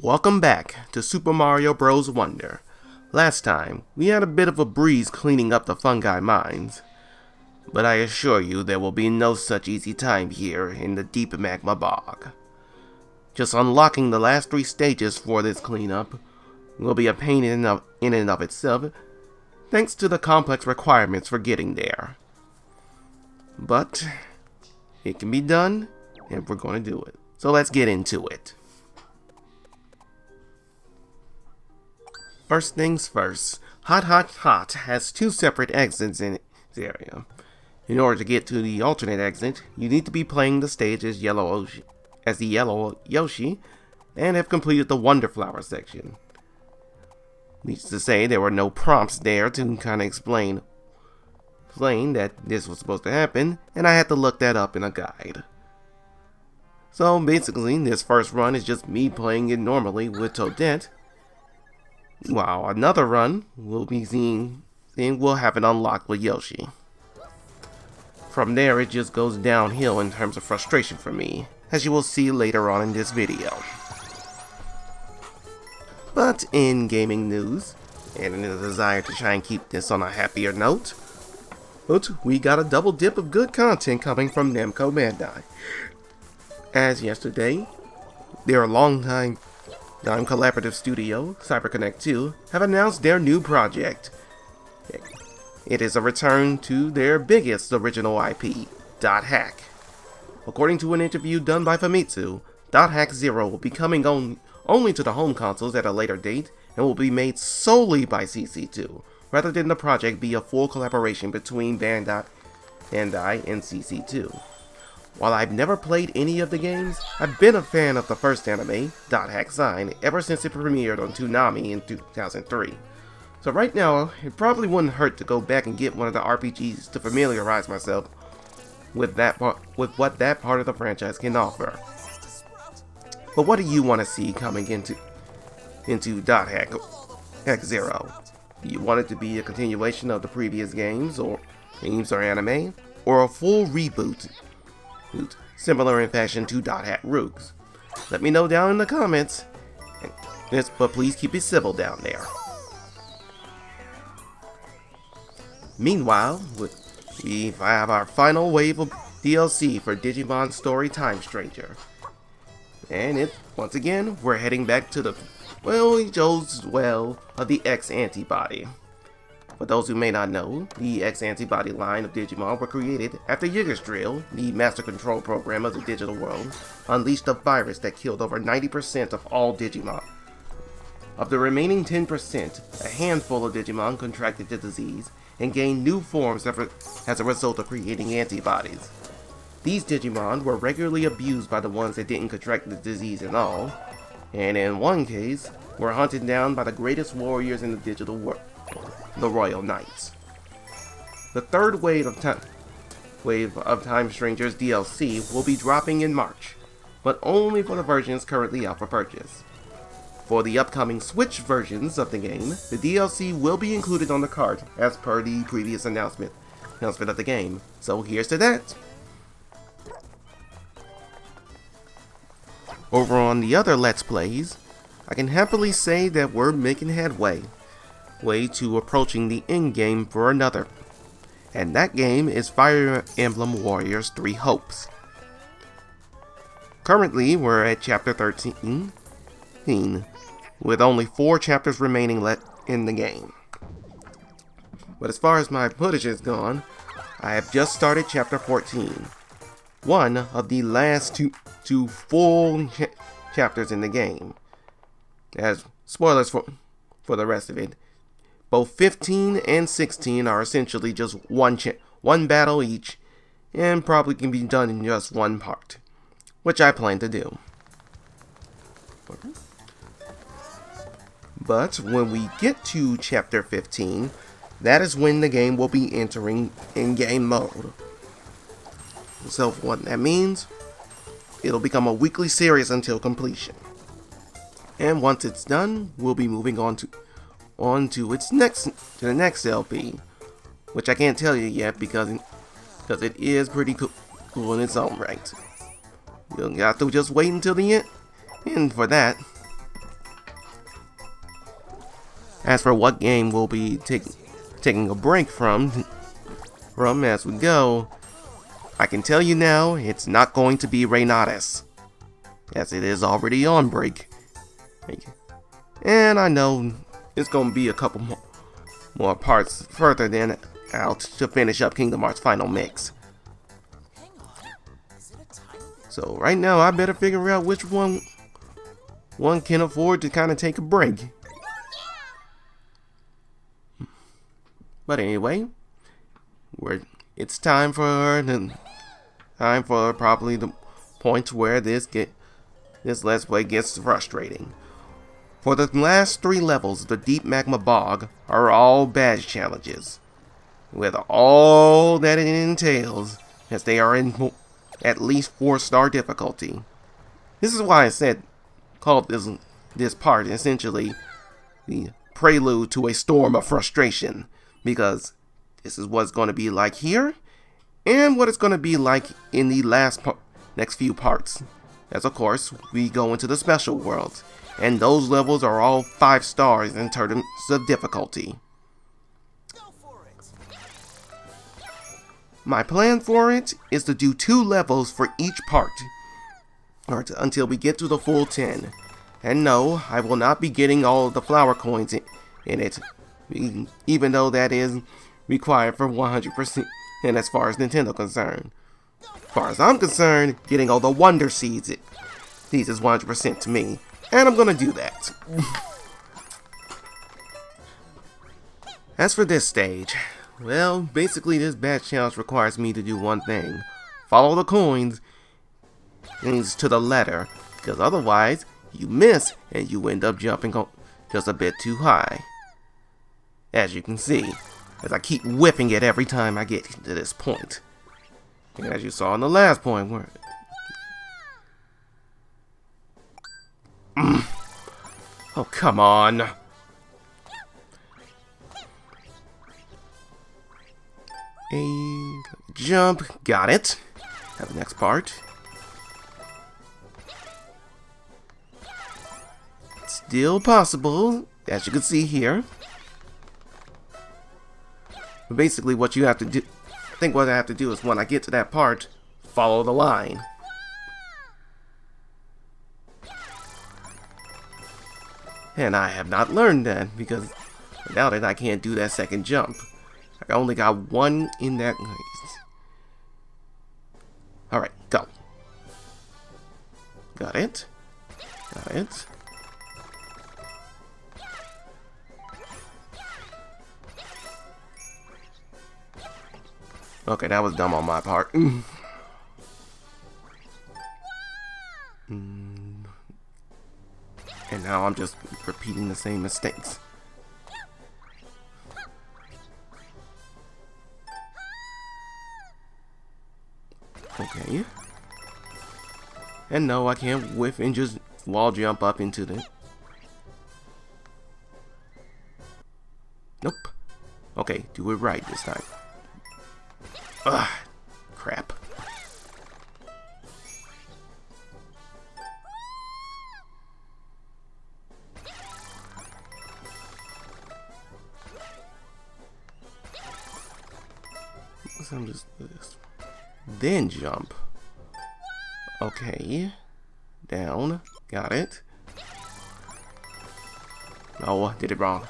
Welcome back to Super Mario Bros. Wonder. Last time, we had a bit of a breeze cleaning up the fungi mines. But I assure you there will be no such easy time here in the deep magma bog. Just unlocking the last 3 stages for this cleanup will be a pain in and of itself, thanks to the complex requirements for getting there. But it can be done, and we're going to do it. So let's get into it. First things first, Hot has 2 separate exits in its area. In order to get to the alternate exit, you need to be playing the stage as the yellow Yoshi, and have completed the Wonder Flower section. Needless to say, there were no prompts there to kind of explain that this was supposed to happen, and I had to look that up in a guide. So basically, this first run is just me playing it normally with Toadette, while another run we'll have it unlocked with Yoshi. From there, it just goes downhill in terms of frustration for me, as you will see later on in this video. But in gaming news, and in the desire to try and keep this on a happier note, we got a double dip of good content coming from Namco Bandai. As yesterday, their longtime collaborative studio, CyberConnect 2, have announced their new project. It is a return to their biggest original IP, Dot Hack. According to an interview done by Famitsu, Dot Hack 0 will be coming only to the home consoles at a later date and will be made solely by CC2, rather than the project be a full collaboration between Bandai and CC2. While I've never played any of the games, I've been a fan of the first anime, Dot Hack Sign, ever since it premiered on Toonami in 2003. So right now, it probably wouldn't hurt to go back and get one of the RPGs to familiarize myself with what that part of the franchise can offer. But what do you want to see coming into Dot Hack 0? Do you want it to be a continuation of the previous games or anime, or a full reboot, similar in fashion to Dot Hack Rooks? Let me know down in the comments, but please keep it civil down there. Meanwhile, we have our final wave of DLC for Digimon Story Time Stranger. And once again, we're heading back to the of the X Antibody. For those who may not know, the X Antibody line of Digimon were created after Yggdrasil, the master control program of the digital world, unleashed a virus that killed over 90% of all Digimon. Of the remaining 10%, a handful of Digimon contracted the disease and gained new forms as a result of creating antibodies. These Digimon were regularly abused by the ones that didn't contract the disease at all, and in one case, were hunted down by the greatest warriors in the digital world, the Royal Knights. The third wave of Time Strangers DLC will be dropping in March, but only for the versions currently out for purchase. For the upcoming Switch versions of the game, the DLC will be included on the cart as per the previous announcement of the game, so here's to that. Over on the other Let's Plays, I can happily say that we're making headway to approaching the end game for another, and that game is Fire Emblem Warriors 3 Hopes. Currently, we're at Chapter 13, with only 4 chapters remaining left in the game. But as far as my footage has gone, I have just started Chapter 14, one of the last two full chapters in the game. As spoilers for the rest of it, both 15 and 16 are essentially just one battle each, and probably can be done in just one part, which I plan to do. But when we get to Chapter 15, that is when the game will be entering in-game mode. So what that means, it'll become a weekly series until completion. And once it's done, we'll be moving on to the next LP, which I can't tell you yet because it is pretty cool in its own right. You'll have to just wait until the end for that. As for what game we'll be taking a break from as we go, I can tell you now, it's not going to be Reynatis, as it is already on break. And I know it's going to be a couple more parts further than out to finish up Kingdom Hearts Final Mix. So right now, I better figure out which one can afford to kind of take a break. But anyway, it's time for probably the point where this Let's Play gets frustrating. For the last 3 levels of the Deep Magma Bog are all badge challenges, with all that it entails, as they are in at least 4-star difficulty. This is why I called this part essentially the prelude to a storm of frustration, because this is what it's going to be like here, and what it's going to be like in the next few parts. As of course, we go into the special worlds, and those levels are all 5 stars in terms of difficulty. My plan for it is to do 2 levels for each part, until we get to the full 10. And no, I will not be getting all of the flower coins in it, even though that is required for 100%, and as far as Nintendo concerned. As far as I'm concerned, getting all the Wonder Seeds, these is 100% to me, and I'm gonna do that. As for this stage, well, basically this badge challenge requires me to do one thing: follow the coins to the letter, because otherwise you miss and you end up jumping just a bit too high. As you can see, as I keep whipping it every time I get to this point. And as you saw in the last point, where oh, come on. A jump, got it. Now the next part. Still possible, as you can see here. But basically what you have to do, I think what I have to do is when I get to that part, follow the line. And I have not learned that, because without it I can't do that second jump. I only got 1 in that. Alright, go. Got it. Got it. Okay, that was dumb on my part. And now I'm just repeating the same mistakes. Okay. And no, I can't whiff and just wall jump up into the... Nope. Okay, do it right this time. Ugh, crap. So I'm just this. Then jump. Okay. Down. Got it. Oh, I did it wrong.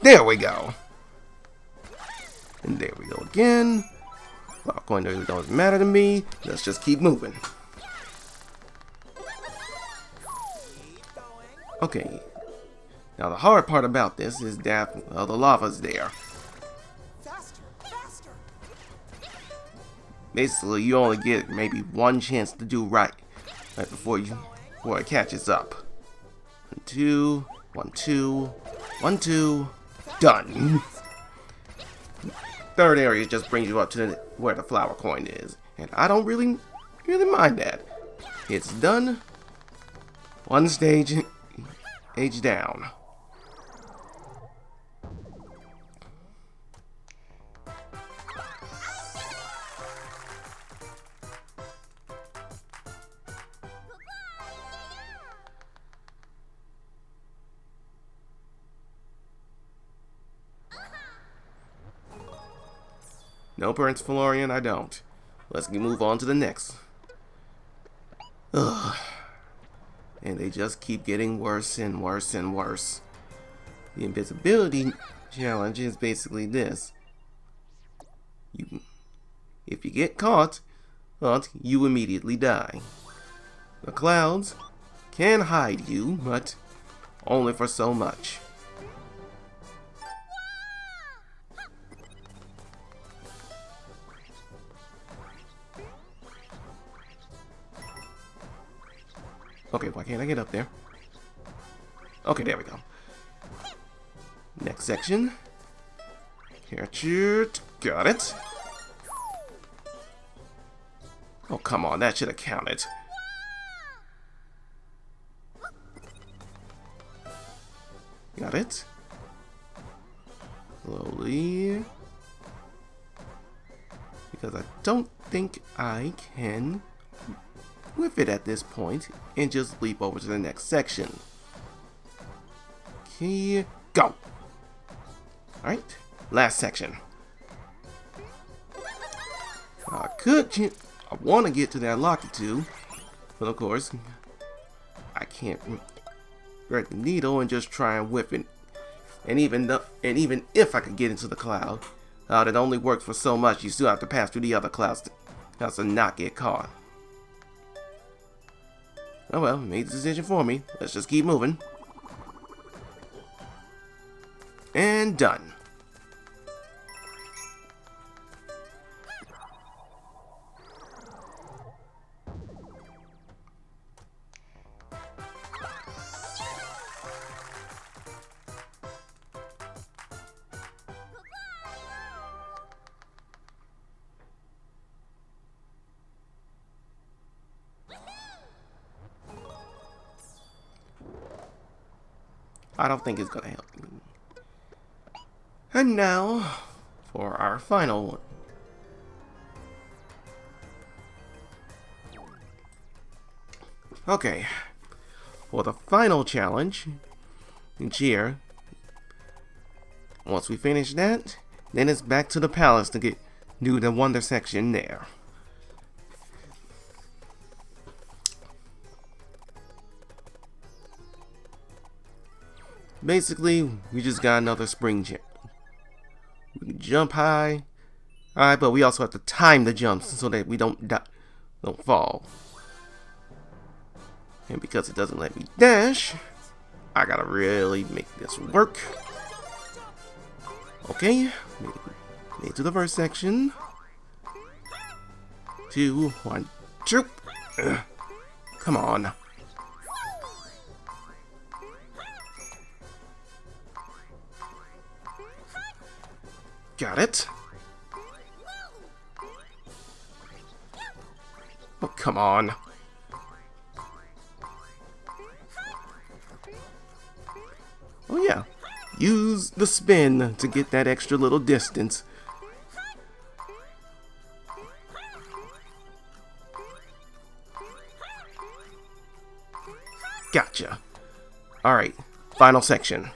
There we go. And there we go again. Well, coin really don't matter to me. Let's just keep moving. Okay. Now the hard part about this is that the lava's there. Basically, you only get maybe 1 chance to do right before it catches up. 1, 2, 1, 2, 1, 2, done. Third area just brings you up to where the flower coin is, and I don't really mind that. It's done. 1 stage down. No, Prince Florian, I don't. Let's move on to the next. Ugh. And they just keep getting worse and worse and worse. The invisibility challenge is basically this. If you get caught, you immediately die. The clouds can hide you, but only for so much. Okay, why can't I get up there? Okay, there we go. Next section. Captured. Got it. Oh, come on, that should have counted. Got it. Slowly. Because I don't think I can whiff it at this point and just leap over to the next section. Okay, go. Alright, last section. I want to get to that Locky 2, but of course, I can't grab the needle and just try and whip it. And even if I could get into the cloud, it only works for so much. You still have to pass through the other clouds to not get caught. Oh well, made the decision for me. Let's just keep moving. And done. I don't think it's gonna help me. And now, for our final one. Okay, for the final challenge, here, once we finish that, then it's back to the palace to do the wonder section there. Basically, we just got another spring jump. We can jump high, but we also have to time the jumps so that we don't fall. And because it doesn't let me dash, I gotta really make this work. Okay, made it to the first section. 2, 1, 2. Come on. Got it. Oh, come on. Oh yeah, use the spin to get that extra little distance. Gotcha. Alright, final section.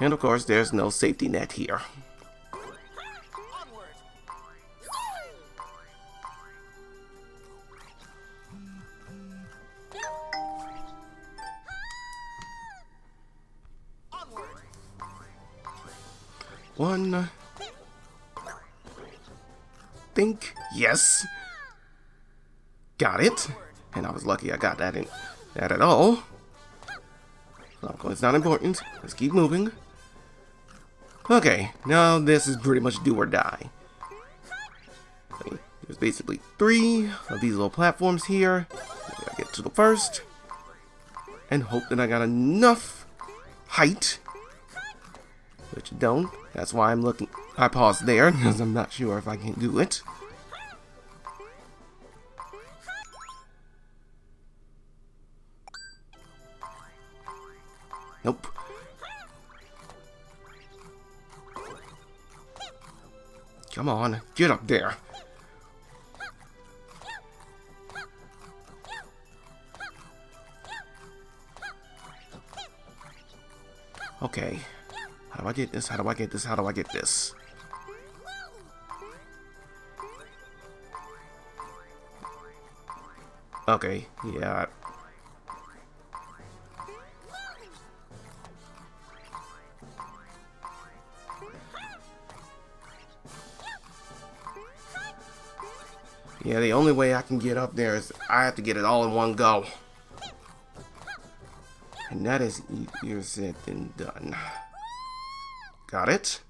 And of course, there's no safety net here. One. Think. Yes. Got it. And I was lucky I got that at all. It's not important. Let's keep moving. Okay, now this is pretty much do or die. There's basically 3 of these little platforms here. I gotta get to the first. And hope that I got enough height. Which I don't. That's why I'm looking. I paused there because I'm not sure if I can do it. Nope. Come on, get up there. Okay. How do I get this? How do I get this? How do I get this? Okay, yeah. Yeah, the only way I can get up there is I have to get it all in one go. And that is easier said than done. Got it?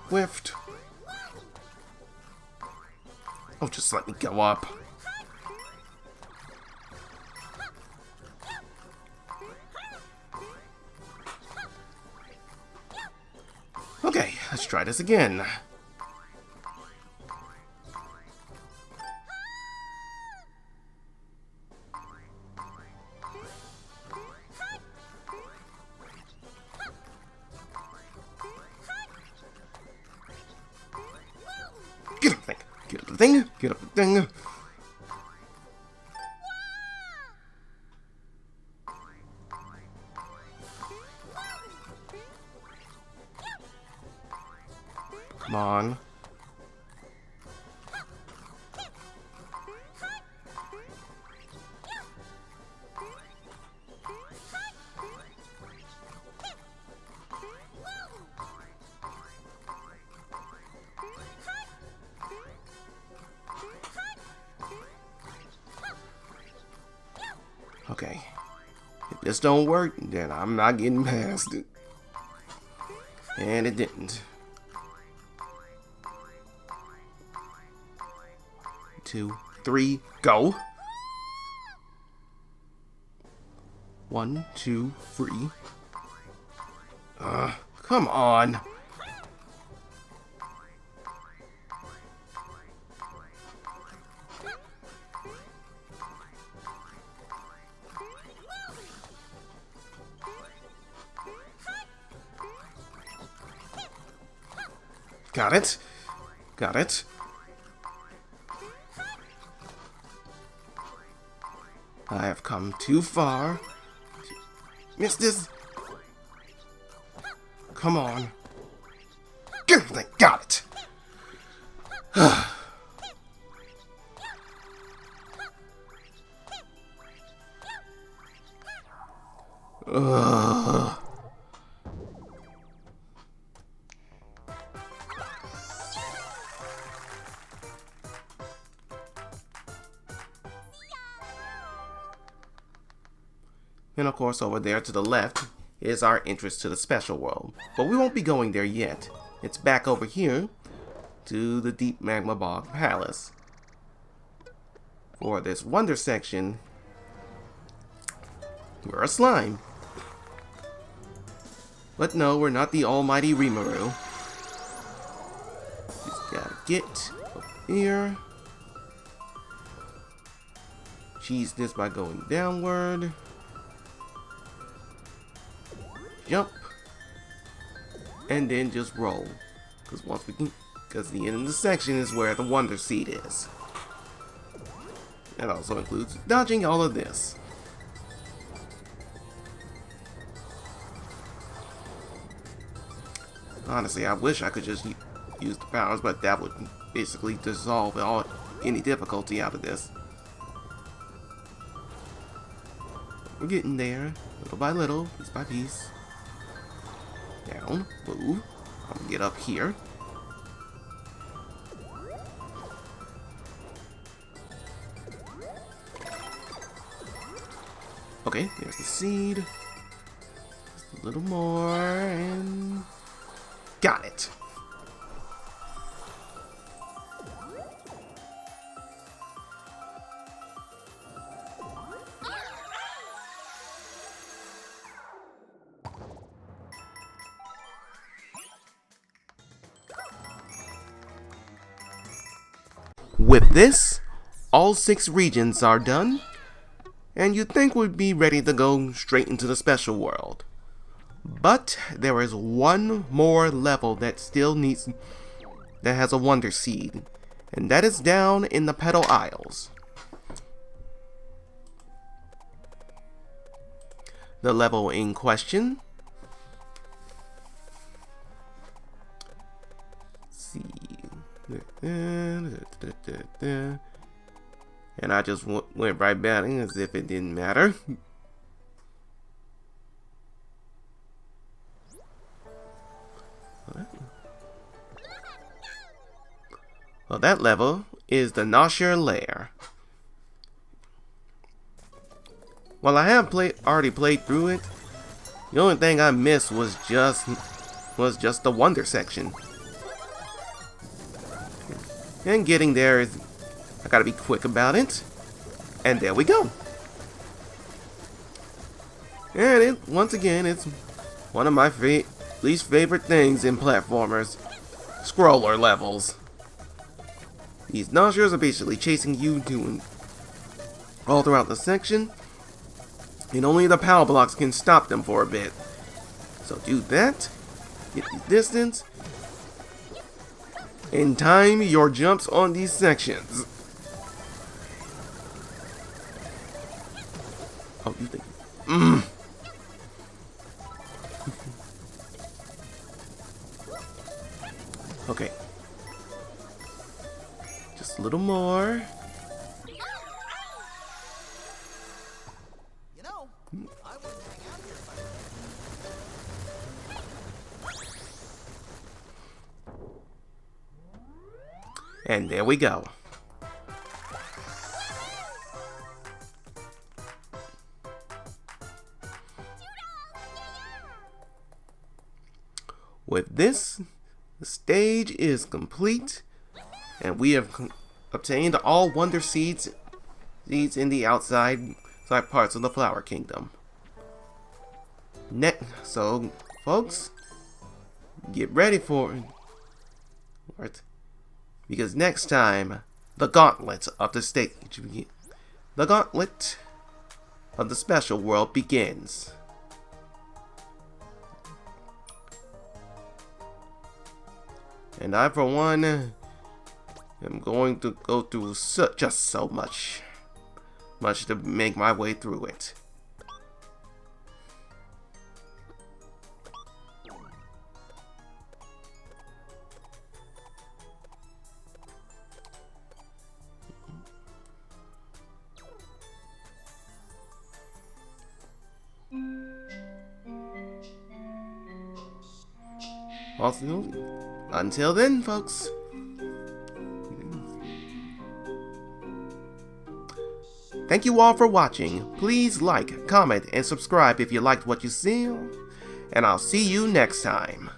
Swift. Oh, just let me go up. Okay, let's try this again. Get up the thing. Get up the thing. Get up the thing. Come on. Okay. If this don't work, then I'm not getting past it. And it didn't. 2, 3, go. 1, 2, 3. Come on. Got it. Got it. I have come too far. Miss this. Come on. Got it. And of course, over there to the left is our entrance to the special world. But we won't be going there yet. It's back over here to the Deep Magma Bog Palace. For this wonder section, we're a slime. But no, we're not the almighty Rimuru. Just gotta get up here. Cheese this by going downward. Jump. And then just roll. Because the end of the section is where the wonder seed is. That also includes dodging all of this. Honestly, I wish I could just use the powers, but that would basically dissolve any difficulty out of this. We're getting there, little by little, piece by piece. Down, move. I'm gonna get up here. Okay, there's the seed. Just a little more, and got it. With this, all 6 regions are done, and you'd think we'd be ready to go straight into the special world. But there is one more level that has a wonder seed, and that is down in the Petal Isles. The level in question, let's see, And I just went right back as if it didn't matter. Well, that level is the Gnawsher Lair. While I have already played through it, the only thing I missed was just the wonder section. And getting there is, I gotta be quick about it. And there we go. And once again, it's one of my least favorite things in platformers: scroller levels. These Gnawshers are basically chasing you all throughout the section, and only the power blocks can stop them for a bit. So do that, get the distance, and time your jumps on these sections. Oh, you think? Okay. Just a little more. You know, I wouldn't hang out here if I were. And there we go. With this, the stage is complete, and we have obtained all wonder seeds in the outside parts of the Flower Kingdom. So, folks, get ready for it, because next time, the gauntlet of the stage, the gauntlet of the special world begins. And I, for one, am going to go through just so much to make my way through it. Also, until then, folks. Thank you all for watching. Please like, comment, and subscribe if you liked what you see. And I'll see you next time.